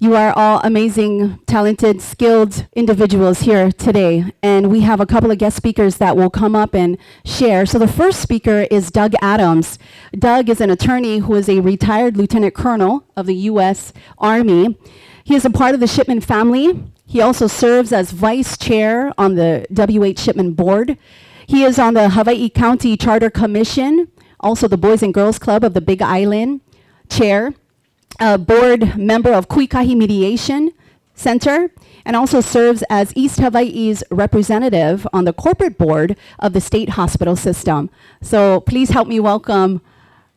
You are all amazing, talented, skilled individuals here today. And we have a couple of guest speakers that will come up and share. So the first speaker is Doug Adams. Doug is an attorney who is a retired lieutenant colonel of the U.S. Army. He is a part of the Shipman family. He also serves as vice chair on the W.H. Shipman board. He is on the Hawaii County Charter Commission, also the Boys and Girls Club of the Big Island chair, a board member of Kuikahi Mediation Center, and also serves as East Hawaii's representative on the corporate board of the state hospital system. So please help me welcome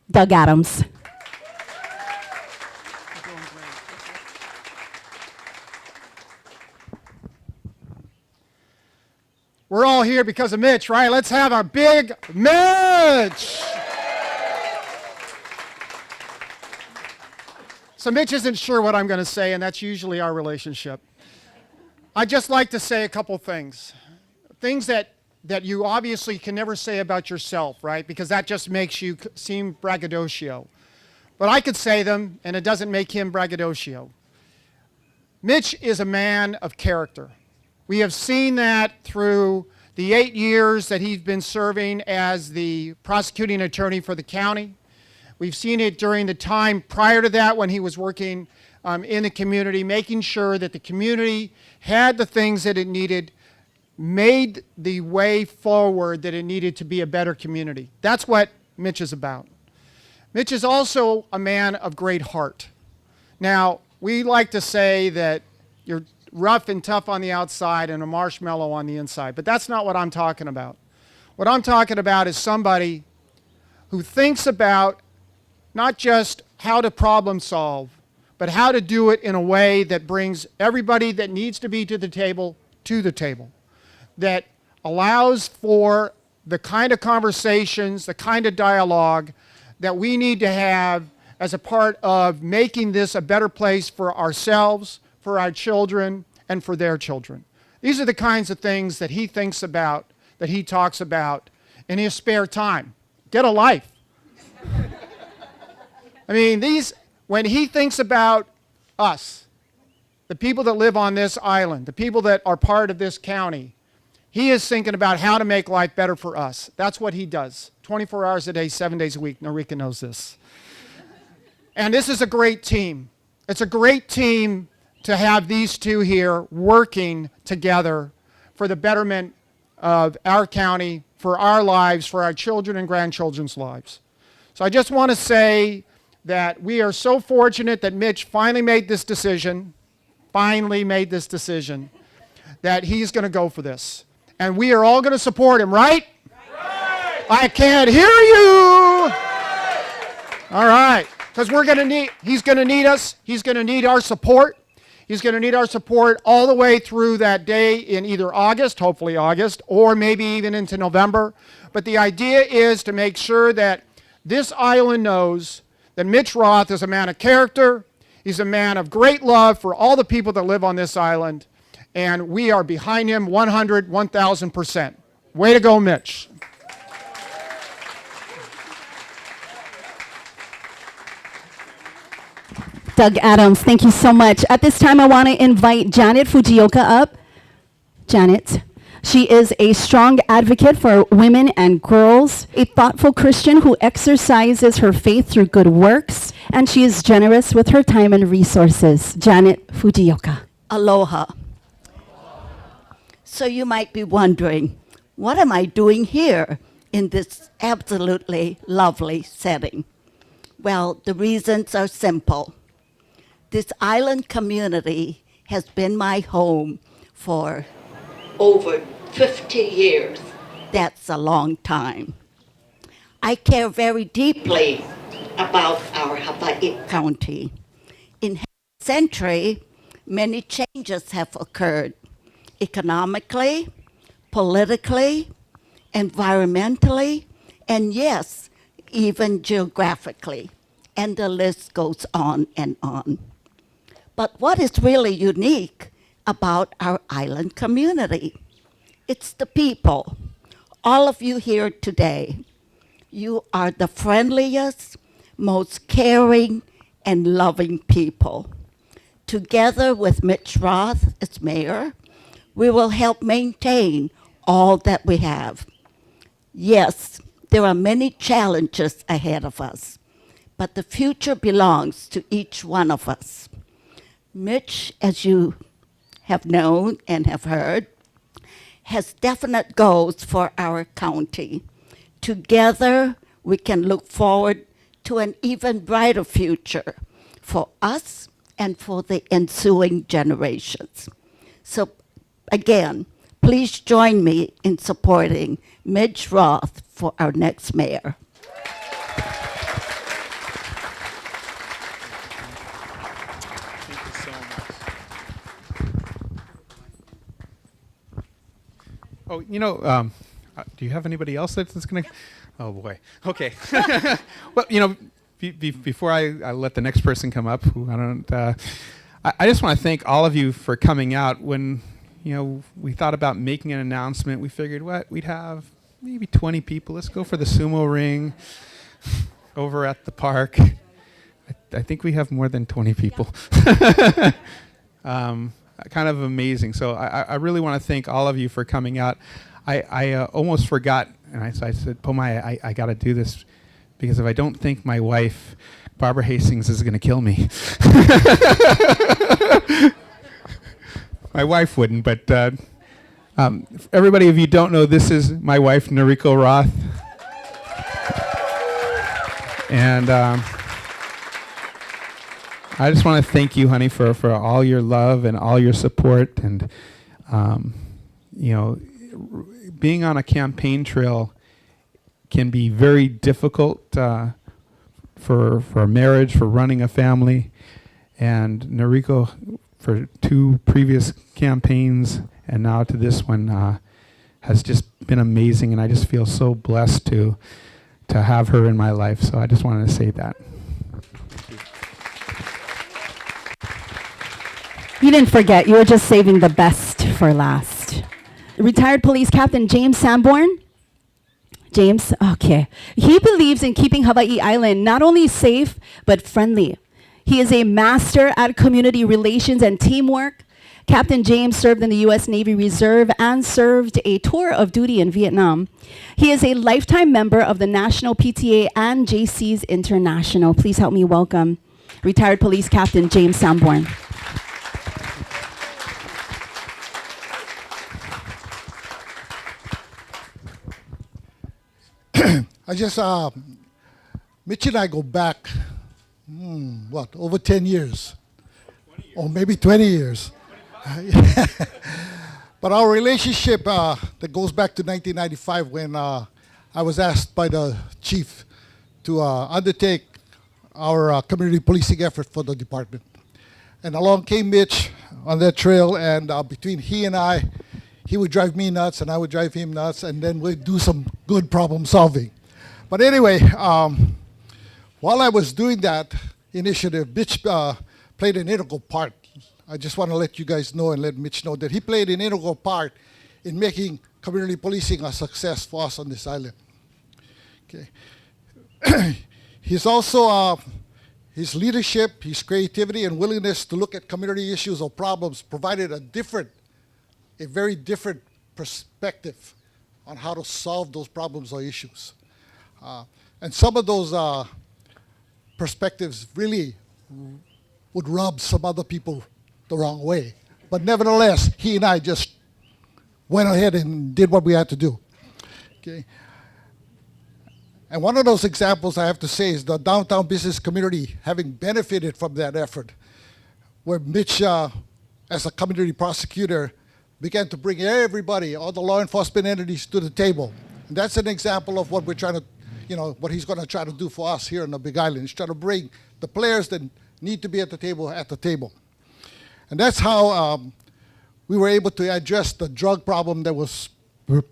Doug Adams. We're all here because of Mitch, right? Let's have a big Mitch! So Mitch isn't sure what I'm going to say, and that's usually our relationship. I'd just like to say a couple things. Things that you obviously can never say about yourself, right? Because that just makes you seem braggadocio. But I could say them, and it doesn't make him braggadocio. Mitch is a man of character. We have seen that through the 8 years that he's been serving as the prosecuting attorney for the county. We've seen it during the time prior to that when he was working in the community, making sure that the community had the things that it needed, made the way forward that it needed to be a better community. That's what Mitch is about. Mitch is also a man of great heart. Now, we like to say that you're rough and tough on the outside and a marshmallow on the inside, but that's not what I'm talking about. What I'm talking about is somebody who thinks about not just how to problem solve, but how to do it in a way that brings everybody that needs to be to the table, that allows for the kind of conversations, the kind of dialogue that we need to have as a part of making this a better place for ourselves, for our children, and for their children. These are the kinds of things that he thinks about, that he talks about in his spare time. Get a life. I mean, when he thinks about us, the people that live on this island, the people that are part of this county, he is thinking about how to make life better for us. That's what he does, 24 hours a day, 7 days a week. Norika knows this. And this is a great team. It's a great team to have these two here working together for the betterment of our county, for our lives, for our children and grandchildren's lives. So I just want to say that we are so fortunate that Mitch finally made this decision, that he's going to go for this. And we are all going to support him, right? Right. I can't hear you. Right. All right. Because he's going to need us. He's going to need our support. He's going to need our support all the way through that day in either August, hopefully August, or maybe even into November. But the idea is to make sure that this island knows that Mitch Roth is a man of character. He's a man of great love for all the people that live on this island. And we are behind him 100, 1,000%. Way to go, Mitch. Doug Adams, thank you so much. At this time, I want to invite Janet Fujioka up. Janet. She is a strong advocate for women and girls, a thoughtful Christian who exercises her faith through good works, and she is generous with her time and resources. Janet Fujioka. Aloha. So you might be wondering, what am I doing here in this absolutely lovely setting? Well, the reasons are simple. This island community has been my home for over 50 years. That's a long time. I care very deeply about our Hawaii County. In half a century, many changes have occurred economically, politically, environmentally, and yes, even geographically. And the list goes on and on. But what is really unique about our island community? It's the people. All of you here today, you are the friendliest, most caring, and loving people. Together with Mitch Roth as mayor, we will help maintain all that we have. Yes, there are many challenges ahead of us, but the future belongs to each one of us. Mitch, as you have known and have heard, has definite goals for our county. Together, we can look forward to an even brighter future for us and for the ensuing generations. So again, please join me in supporting Mitch Roth for our next mayor. Thank you so much. Oh, do you have anybody else that's going to? Oh boy. Okay. Well, before I let the next person come up, who I don't, I just want to thank all of you for coming out. When we thought about making an announcement, we figured we'd have maybe 20 people. Let's go for the sumo ring over at the park. I think we have more than 20 people. Kind of amazing. So I really want to thank all of you for coming out. I almost forgot, and I said, Pomai, I got to do this, because if I don't thank my wife, Barbara Hastings is going to kill me. My wife wouldn't, but everybody, if you don't know, this is my wife, Noriko Roth. And I just want to thank you, honey, for all your love and all your support. And, being on a campaign trail can be very difficult for a marriage, for running a family. And Noriko, for 2 previous campaigns and now to this one, has just been amazing. And I just feel so blessed to have her in my life. So I just wanted to say that. You didn't forget. You were just saving the best for last. Retired Police Captain James Sanborn. James, okay. He believes in keeping Hawaii Island not only safe, but friendly. He is a master at community relations and teamwork. Captain James served in the U.S. Navy Reserve and served a tour of duty in Vietnam. He is a lifetime member of the National PTA and JC's International. Please help me welcome retired Police Captain James Sanborn. Mitch and I go back, over 10 years? Or maybe 20 years. But our relationship that goes back to 1995 when I was asked by the chief to undertake our community policing effort for the department. And along came Mitch on that trail, and between he and I, he would drive me nuts and I would drive him nuts, and then we'd do some good problem solving. But anyway, while I was doing that initiative, Mitch played an integral part. I just want to let you guys know and let Mitch know that he played an integral part in making community policing a success for us on this island. Okay. He's also, his leadership, his creativity and willingness to look at community issues or problems provided a very different perspective on how to solve those problems or issues. And some of those perspectives really would rub some other people the wrong way. But nevertheless, he and I just went ahead and did what we had to do. Okay. And one of those examples I have to say is the downtown business community having benefited from that effort, where Mitch, as a community prosecutor, began to bring everybody, all the law enforcement entities to the table. And that's an example of what we're trying to, what he's going to try to do for us here on the Big Island. He's trying to bring the players that need to be at the table. And that's how we were able to address the drug problem that was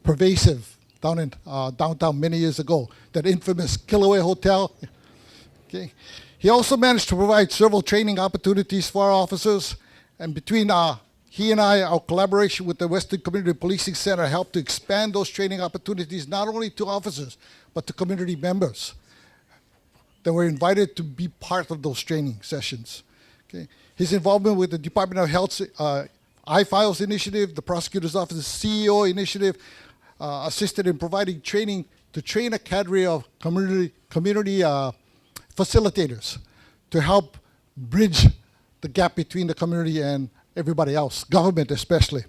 pervasive down in downtown many years ago, that infamous Kilauea Hotel. Okay. He also managed to provide several training opportunities for our officers, and between he and I, our collaboration with the Western Community Policing Center helped to expand those training opportunities not only to officers, but to community members that were invited to be part of those training sessions. Okay. His involvement with the Department of Health's iFiles initiative, the Prosecutor's Office's CEO initiative, assisted in providing training to train a cadre of community facilitators to help bridge the gap between the community and everybody else, government especially.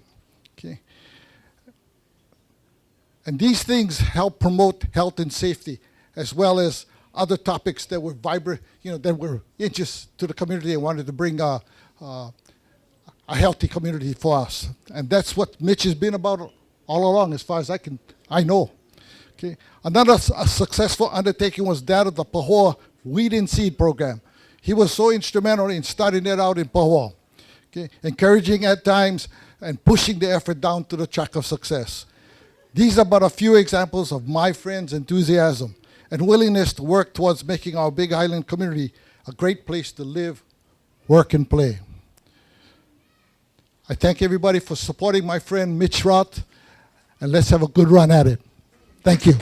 Okay. And these things help promote health and safety, as well as other topics that were vibrant, that were interest to the community and wanted to bring a healthy community for us. And that's what Mitch has been about all along, as far as I know. Okay. Another successful undertaking was that of the Pahoa Weed and Seed Program. He was so instrumental in starting that out in Pahoa, okay, encouraging at times and pushing the effort down to the track of success. These are but a few examples of my friends' enthusiasm and willingness to work towards making our Big Island community a great place to live, work, and play. I thank everybody for supporting my friend Mitch Roth, and let's have a good run at it. Thank you.